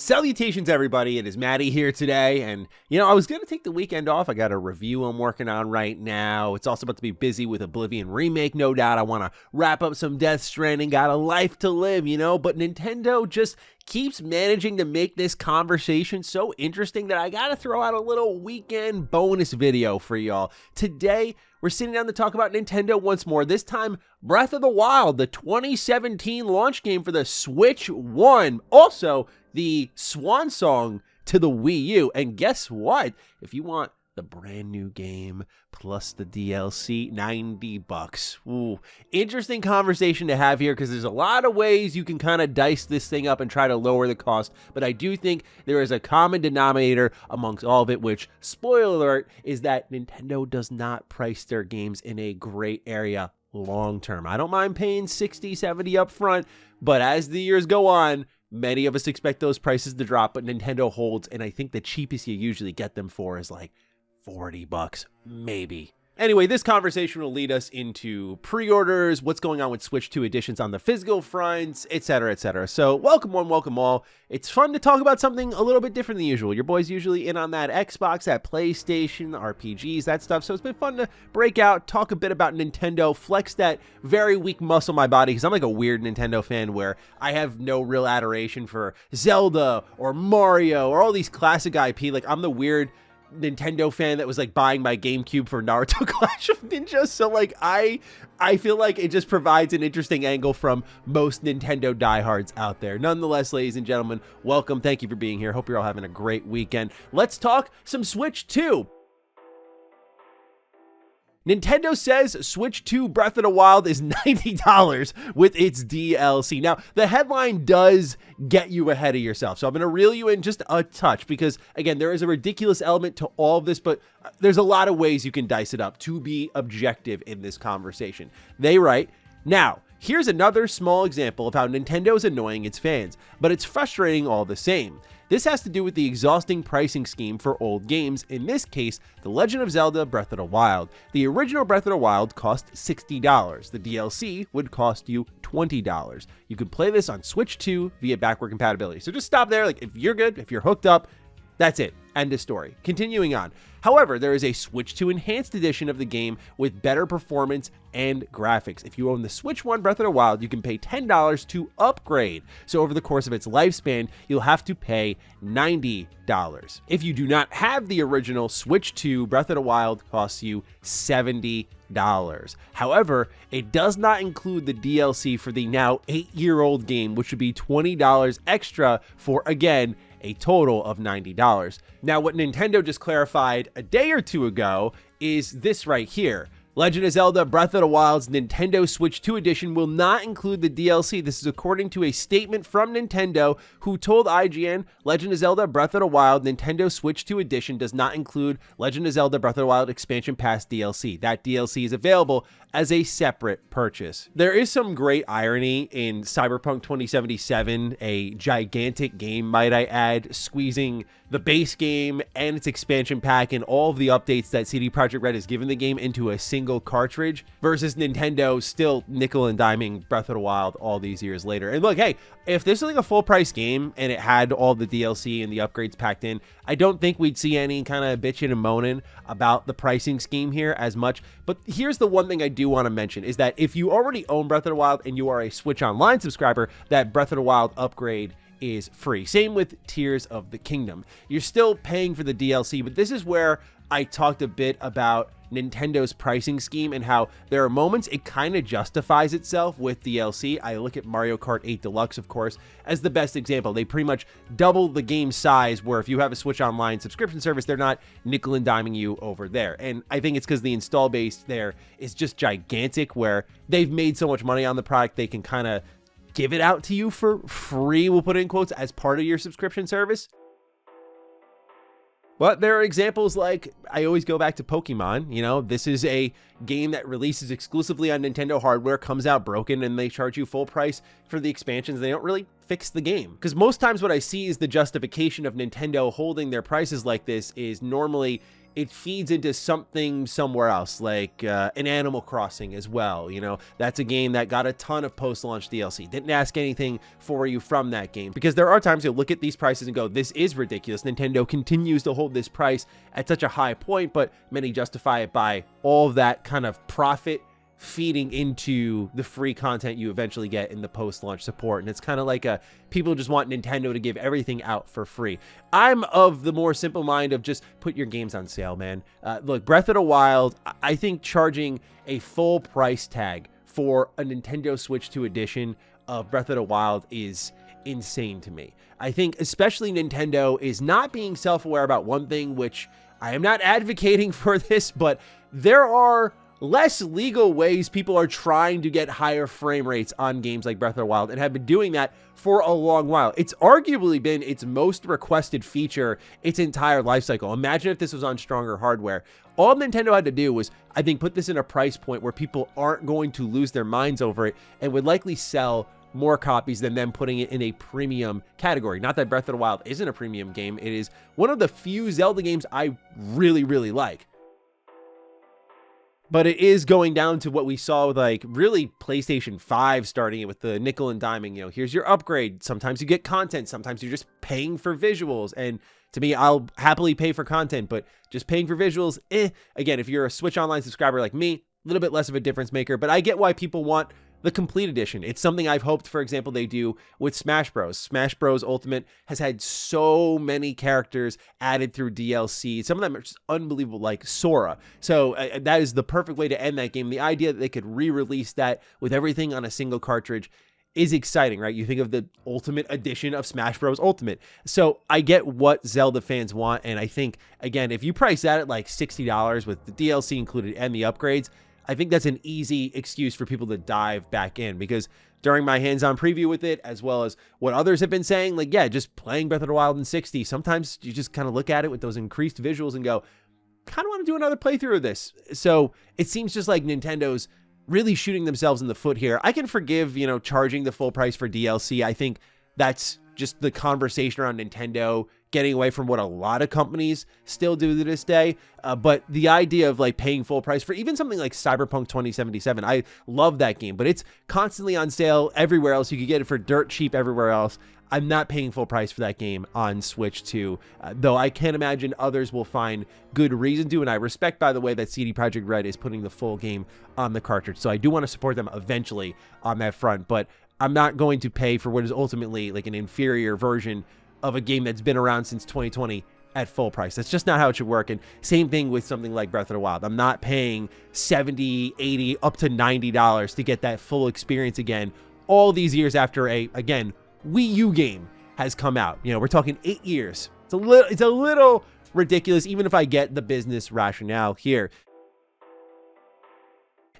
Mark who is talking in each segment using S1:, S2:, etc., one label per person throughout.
S1: Salutations, everybody. It is Matty here today. And, I was going to take the weekend off. I got a review I'm working on right now. It's also about to be busy with Oblivion Remake, no doubt. I want to wrap up some Death Stranding. Got a life to live, But Nintendo just keeps managing to make this conversation so interesting that I got to throw out a little weekend bonus video for y'all. Today, we're sitting down to talk about Nintendo once more. This time, Breath of the Wild, the 2017 launch game for the Switch 1. Also, the swan song to the Wii U. And guess what? If you want the brand new game plus the DLC, $90. Ooh, interesting conversation to have here because there's a lot of ways you can kind of dice this thing up and try to lower the cost. But I do think there is a common denominator amongst all of it, which, spoiler alert, is that Nintendo does not price their games in a great area long term. I don't mind paying $60, $70 up front, but as the years go on, many of us expect those prices to drop, but Nintendo holds, and I think the cheapest you usually get them for is like $40, maybe. Anyway, this conversation will lead us into pre-orders, what's going on with Switch 2 editions on the physical fronts, etc., etc. So welcome one, welcome all. It's fun to talk about something a little bit different than usual. Your boy's usually in on that Xbox, that PlayStation, RPGs, that stuff. So it's been fun to break out, talk a bit about Nintendo, flex that very weak muscle in my body, because I'm like a weird Nintendo fan where I have no real adoration for Zelda or Mario or all these classic IP. Like, I'm the weird Nintendo fan that was like buying my GameCube for Naruto Clash of Ninjas. So like I feel like it just provides an interesting angle from most Nintendo diehards out there. Nonetheless, ladies and gentlemen, welcome. Thank you for being here. Hope you're all having a great weekend. Let's talk some Switch 2. Nintendo says Switch 2 Breath of the Wild is $90 with its DLC. Now, the headline does get you ahead of yourself, so I'm going to reel you in just a touch because, again, there is a ridiculous element to all of this, but there's a lot of ways you can dice it up to be objective in this conversation. They write, now, here's another small example of how Nintendo is annoying its fans, but it's frustrating all the same. This has to do with the exhausting pricing scheme for old games, in this case, The Legend of Zelda Breath of the Wild. The original Breath of the Wild cost $60. The DLC would cost you $20. You could play this on Switch 2 via backward compatibility. So just stop there. Like, if you're good, if you're hooked up, that's it. End of story. Continuing on. However, there is a Switch 2 Enhanced Edition of the game with better performance and graphics. If you own the Switch 1 Breath of the Wild, you can pay $10 to upgrade. So over the course of its lifespan, you'll have to pay $90. If you do not have the original, Switch 2 Breath of the Wild costs you $70. However, it does not include the DLC for the now 8-year-old game, which would be $20 extra for, again, a total of $90. Now, what Nintendo just clarified a day or two ago is this right here. Legend of Zelda Breath of the Wild's Nintendo Switch 2 edition will not include the DLC. This is according to a statement from Nintendo, who told IGN Legend of Zelda Breath of the Wild Nintendo Switch 2 edition does not include Legend of Zelda Breath of the Wild Expansion Pass DLC. That DLC is available as a separate purchase. There is some great irony in Cyberpunk 2077, a gigantic game, might I add, squeezing the base game and its expansion pack and all of the updates that CD Projekt Red has given the game into a single cartridge, versus Nintendo still nickel and diming Breath of the Wild all these years later. And look, hey, if this is like a full price game and it had all the DLC and the upgrades packed in, I don't think we'd see any kind of bitching and moaning about the pricing scheme here as much. But here's the one thing I do want to mention is that if you already own Breath of the Wild and you are a Switch Online subscriber, that Breath of the Wild upgrade is free. Same with Tears of the Kingdom. You're still paying for the DLC, but this is where I talked a bit about Nintendo's pricing scheme and how there are moments it kind of justifies itself with DLC. I look at Mario Kart 8 Deluxe, of course, as the best example. They pretty much double the game size, where if you have a Switch Online subscription service, they're not nickel and diming you over there. And I think it's because the install base there is just gigantic, where they've made so much money on the product, they can kind of give it out to you for free, we'll put it in quotes, as part of your subscription service. But there are examples like, I always go back to Pokemon. This is a game that releases exclusively on Nintendo hardware, comes out broken, and they charge you full price for the expansions. They don't really fix the game. Because most times what I see is the justification of Nintendo holding their prices like this is normally it feeds into something somewhere else, like an Animal Crossing as well. You know, that's a game that got a ton of post-launch DLC. Didn't ask anything for you from that game, because there are times you'll look at these prices and go, this is ridiculous. Nintendo continues to hold this price at such a high point, but many justify it by all of that kind of profit feeding into the free content you eventually get in the post-launch support. And it's kind of like people just want Nintendo to give everything out for free. I'm of the more simple mind of just put your games on sale, man. Look, Breath of the Wild, I think charging a full price tag for a Nintendo Switch 2 edition of Breath of the Wild is insane to me. I think especially Nintendo is not being self-aware about one thing, which I am not advocating for this, but there are less legal ways people are trying to get higher frame rates on games like Breath of the Wild, and have been doing that for a long while. It's arguably been its most requested feature its entire life cycle. Imagine if this was on stronger hardware. All Nintendo had to do was, I think, put this in a price point where people aren't going to lose their minds over it and would likely sell more copies than them putting it in a premium category. Not that Breath of the Wild isn't a premium game. It is one of the few Zelda games I really, really like. But it is going down to what we saw with, like, really PlayStation 5 starting it with the nickel and diming. You know, here's your upgrade. Sometimes you get content. Sometimes you're just paying for visuals. And to me, I'll happily pay for content, but just paying for visuals, Again, if you're a Switch Online subscriber like me, a little bit less of a difference maker, but I get why people want the complete edition. It's something I've hoped, for example, they do with Smash Bros. Smash Bros. Ultimate has had so many characters added through DLC. Some of them are just unbelievable, like Sora. So that is the perfect way to end that game. The idea that they could re-release that with everything on a single cartridge is exciting, right? You think of the Ultimate Edition of Smash Bros. Ultimate. So I get what Zelda fans want, and I think, again, if you price that at like $60 with the DLC included and the upgrades, I think that's an easy excuse for people to dive back in, because during my hands-on preview with it, as well as what others have been saying, like, yeah, just playing Breath of the Wild in 60, sometimes you just kind of look at it with those increased visuals and go, kind of want to do another playthrough of this. So it seems just like Nintendo's really shooting themselves in the foot here. I can forgive, you know, charging the full price for DLC. I think that's just the conversation around Nintendo getting away from what a lot of companies still do to this day. But the idea of like paying full price for even something like Cyberpunk 2077, I love that game, but it's constantly on sale everywhere else. You could get it for dirt cheap everywhere else. I'm not paying full price for that game on Switch 2, though I can imagine others will find good reason to, and I respect, by the way, that CD Projekt Red is putting the full game on the cartridge, so I do want to support them eventually on that front, but I'm not going to pay for what is ultimately like an inferior version of a game that's been around since 2020 at full price. That's just not how it should work. And same thing with something like Breath of the Wild. I'm not paying $70, $80, up to $90 to get that full experience again, all these years after again, Wii U game has come out. You know, we're talking 8 years. It's a little ridiculous, even if I get the business rationale here.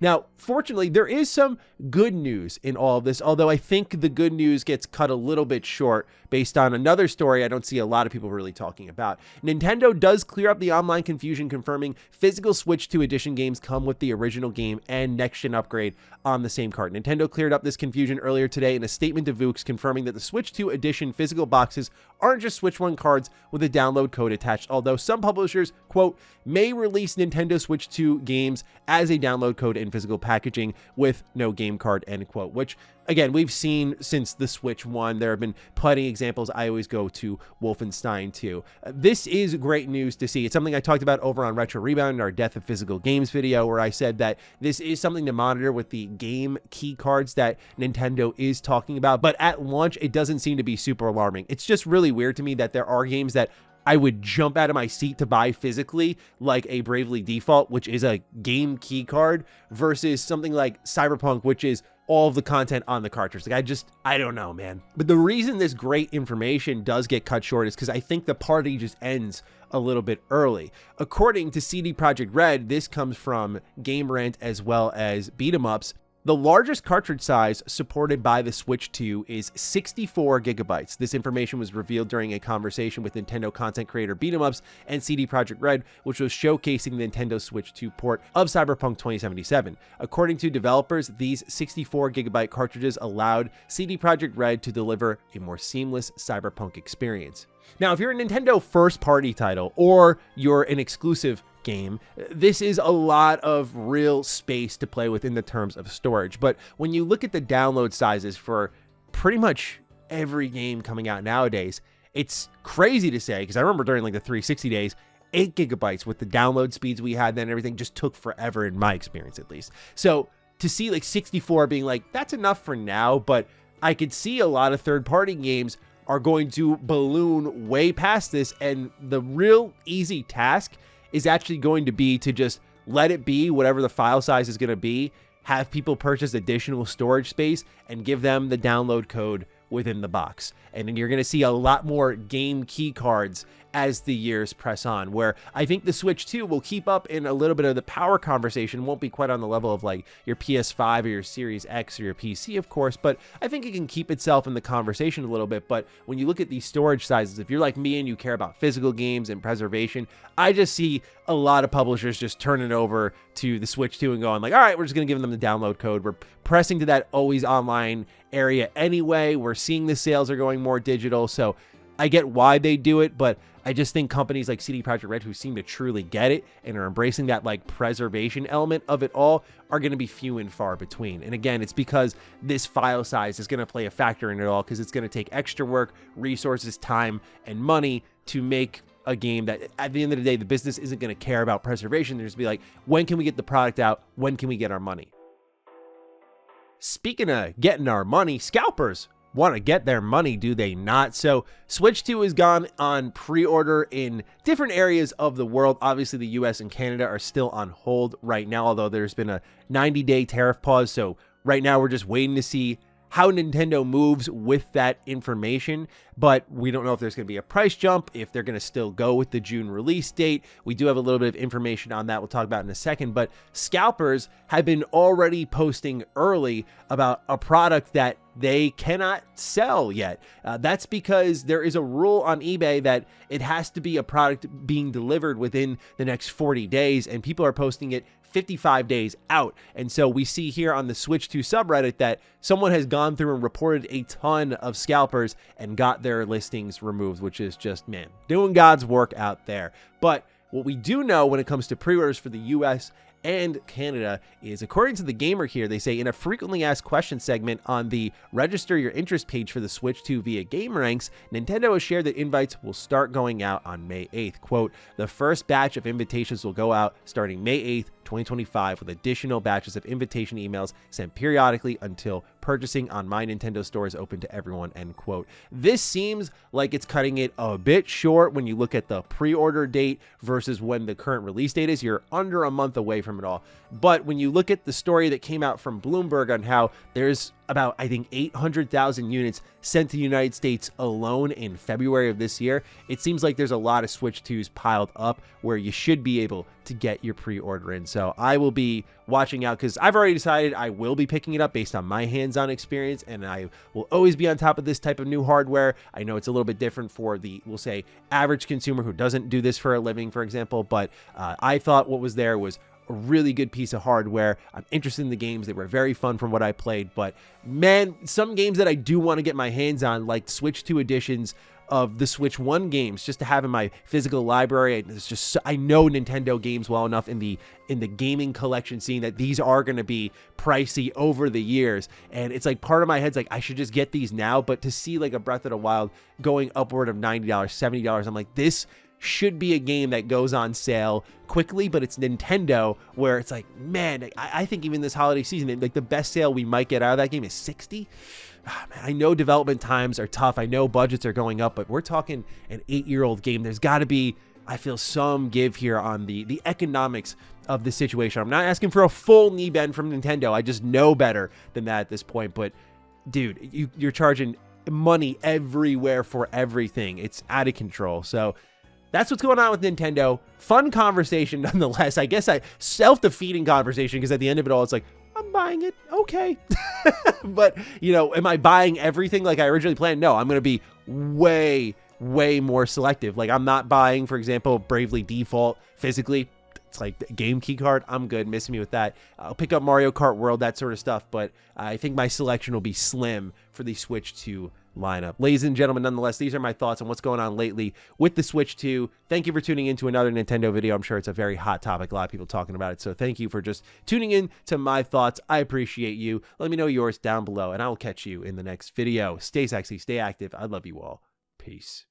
S1: Now, fortunately, there is some good news in all of this, although I think the good news gets cut a little bit short based on another story I don't see a lot of people really talking about. Nintendo does clear up the online confusion, confirming physical Switch 2 edition games come with the original game and next-gen upgrade on the same cart. Nintendo cleared up this confusion earlier today in a statement to Vooks, confirming that the Switch 2 edition physical boxes aren't just Switch 1 cards with a download code attached, although some publishers, quote, may release Nintendo Switch 2 games as a download code in physical packaging with no game card, end quote, which, again, we've seen since the Switch 1. There have been plenty of examples. I always go to Wolfenstein 2. This is great news to see. It's something I talked about over on Retro Rebound in our Death of Physical Games video, where I said that this is something to monitor with the game key cards that Nintendo is talking about. But at launch, it doesn't seem to be super alarming. It's just really weird to me that there are games that I would jump out of my seat to buy physically, like a Bravely Default, which is a game key card, versus something like Cyberpunk, which is all of the content on the cartridge. Like, I don't know, man. But the reason this great information does get cut short is because I think the party just ends a little bit early. According to CD Projekt Red, this comes from Game Rant as well as Beat 'em Ups. The largest cartridge size supported by the Switch 2 is 64 gigabytes. This information was revealed during a conversation with Nintendo content creator Beat-em-Ups and CD Projekt Red, which was showcasing the Nintendo Switch 2 port of Cyberpunk 2077. According to developers, these 64 gigabyte cartridges allowed CD Projekt Red to deliver a more seamless Cyberpunk experience. Now, if you're a Nintendo first-party title or you're an exclusive game, this is a lot of real space to play with in the terms of storage. But when you look at the download sizes for pretty much every game coming out nowadays, it's crazy to say, because I remember during like the 360 days, 8 gigabytes with the download speeds we had then and everything just took forever in my experience, at least. So to see like 64 being like, that's enough for now, but I could see a lot of third-party games are going to balloon way past this, and the real easy task is actually going to be to just let it be whatever the file size is going to be, have people purchase additional storage space, and give them the download code within the box. And then you're going to see a lot more game key cards as the years press on, where I think the Switch 2 will keep up in a little bit of the power conversation. Won't be quite on the level of like your PS5 or your Series X or your PC, of course, but I think it can keep itself in the conversation a little bit. But when you look at these storage sizes, if you're like me and you care about physical games and preservation, I just see a lot of publishers just turning over to the Switch 2 and going like, all right, we're just going to give them the download code. We're pressing to that always online area anyway. We're seeing the sales are going more digital. So I get why they do it, but I just think companies like CD Projekt Red, who seem to truly get it and are embracing that like preservation element of it all, are going to be few and far between. And again, it's because this file size is going to play a factor in it all, because it's going to take extra work, resources, time, and money to make a game that at the end of the day, the business isn't going to care about preservation. They're just be like, when can we get the product out? When can we get our money? Speaking of getting our money, scalpers want to get their money, do they not? So Switch 2 has gone on pre-order in different areas of the world. Obviously, the US and Canada are still on hold right now, although there's been a 90-day tariff pause. So right now we're just waiting to see how Nintendo moves with that information, but we don't know if there's going to be a price jump, if they're going to still go with the June release date. We do have a little bit of information on that we'll talk about in a second, but scalpers have been already posting early about a product that they cannot sell yet. That's because there is a rule on eBay that it has to be a product being delivered within the next 40 days, and people are posting it 55 days out. And so we see here on the Switch 2 subreddit that someone has gone through and reported a ton of scalpers and got their listings removed, which is just, man, doing God's work out there. But what we do know when it comes to pre-orders for the US and Canada is, according to the Gamer here, they say in a frequently asked questions segment on the register your interest page for the Switch 2 via GameRanks, Nintendo has shared that invites will start going out on May 8th. Quote, the first batch of invitations will go out starting May 8th, 2025, with additional batches of invitation emails sent periodically until purchasing on My Nintendo Store is open to everyone, end quote. This seems like it's cutting it a bit short when you look at the pre-order date versus when the current release date is. You're under a month away from it all. But when you look at the story that came out from Bloomberg on how there's about, I think, 800,000 units sent to the United States alone in February of this year, it seems like there's a lot of Switch 2s piled up where you should be able to get your pre-order in. So I will be watching out, because I've already decided I will be picking it up based on my hands-on experience, and I will always be on top of this type of new hardware. I know it's a little bit different for the, we'll say, average consumer who doesn't do this for a living, for example, but I thought what was there was a really good piece of hardware. I'm interested in the games. They were very fun from what I played, but man, some games that I do want to get my hands on, like Switch 2 editions of the Switch 1 games, just to have in my physical library. It's just, I know Nintendo games well enough in the gaming collection scene that these are going to be pricey over the years, and it's like part of my head's like, I should just get these now. But to see like a Breath of the Wild going upward of $90, $70, I'm like, this should be a game that goes on sale quickly. But it's Nintendo, where it's like, man, I think even this holiday season, like the best sale we might get out of that game is 60. Man, I know development times are tough. I know budgets are going up, but we're talking an 8-year-old game. There's got to be, I feel, some give here on the economics of the situation. I'm not asking for a full knee bend from Nintendo. I just know better than that at this point. But dude, you're charging money everywhere for everything. It's out of control. So that's what's going on with Nintendo. Fun conversation nonetheless. I guess self-defeating conversation, because at the end of it all, it's like, I'm buying it. Okay. But, you know, am I buying everything like I originally planned? No, I'm going to be way more selective. Like, I'm not buying, for example, Bravely Default physically. It's like the game key card. I'm good. Missing me with that. I'll pick up Mario Kart World, that sort of stuff. But I think my selection will be slim for the Switch 2 lineup. Ladies and gentlemen, nonetheless, these are my thoughts on what's going on lately with the Switch 2. Thank you for tuning in to another Nintendo video. I'm sure it's a very hot topic. A lot of people talking about it. So thank you for just tuning in to my thoughts. I appreciate you. Let me know yours down below, and I will catch you in the next video. Stay sexy, stay active. I love you all. Peace.